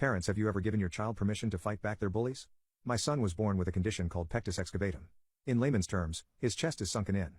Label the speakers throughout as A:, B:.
A: Parents, have you ever given your child permission to fight back their bullies? My son was born with a condition called pectus excavatum. In layman's terms, his chest is sunken in.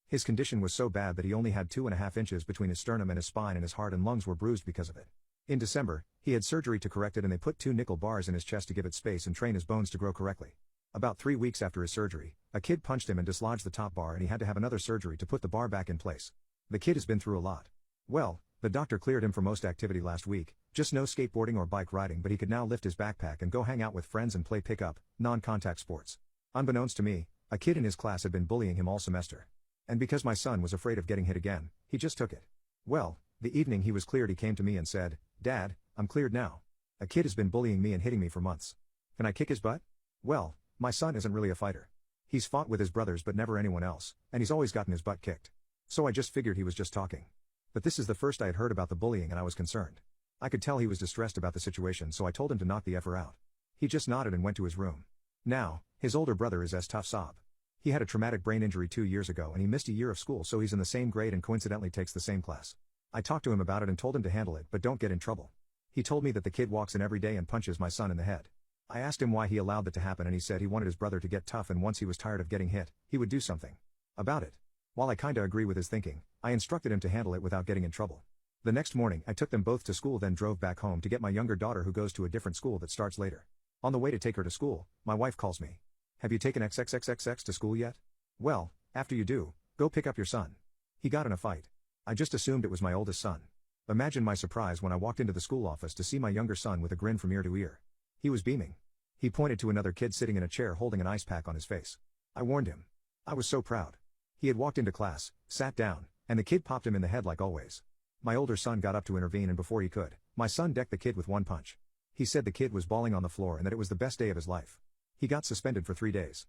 A: His condition was so bad that he only had 2.5 inches between his sternum and his spine, and his heart and lungs were bruised because of it. In December, he had surgery to correct it, and they put 2 nickel bars in his chest to give it space and train his bones to grow correctly. About 3 weeks after his surgery, a kid punched him and dislodged the top bar, and he had to have another surgery to put the bar back in place. The kid has been through a lot. Well, the doctor cleared him for most activity last week, just no skateboarding or bike riding, but he could now lift his backpack and go hang out with friends and play pickup, non-contact sports. Unbeknownst to me, a kid in his class had been bullying him all semester. And because my son was afraid of getting hit again, he just took it. Well, the evening he was cleared, he came to me and said, "Dad, I'm cleared now. A kid has been bullying me and hitting me for months. Can I kick his butt?" Well, my son isn't really a fighter. He's fought with his brothers but never anyone else, and he's always gotten his butt kicked. So I just figured he was just talking. But this is the first I had heard about the bullying, and I was concerned. I could tell he was distressed about the situation, so I told him to knock the effer out. He just nodded and went to his room. Now, his older brother is as tough sob. He had a traumatic brain injury 2 years ago, and he missed a year of school, so he's in the same grade and coincidentally takes the same class. I talked to him about it and told him to handle it but don't get in trouble. He told me that the kid walks in every day and punches my son in the head. I asked him why he allowed that to happen, and he said he wanted his brother to get tough, and once he was tired of getting hit, he would do something about it. While I kinda agree with his thinking, I instructed him to handle it without getting in trouble. The next morning, I took them both to school, then drove back home to get my younger daughter, who goes to a different school that starts later. On the way to take her to school, my wife calls me. "Have you taken XXXXX to school yet?" "Well, after you do, go pick up your son. He got in a fight." I just assumed it was my oldest son. Imagine my surprise when I walked into the school office to see my younger son with a grin from ear to ear. He was beaming. He pointed to another kid sitting in a chair holding an ice pack on his face. I warned him. I was so proud. He had walked into class, sat down, and the kid popped him in the head like always. My older son got up to intervene, and before he could, my son decked the kid with one punch. He said the kid was bawling on the floor and that it was the best day of his life. He got suspended for 3 days.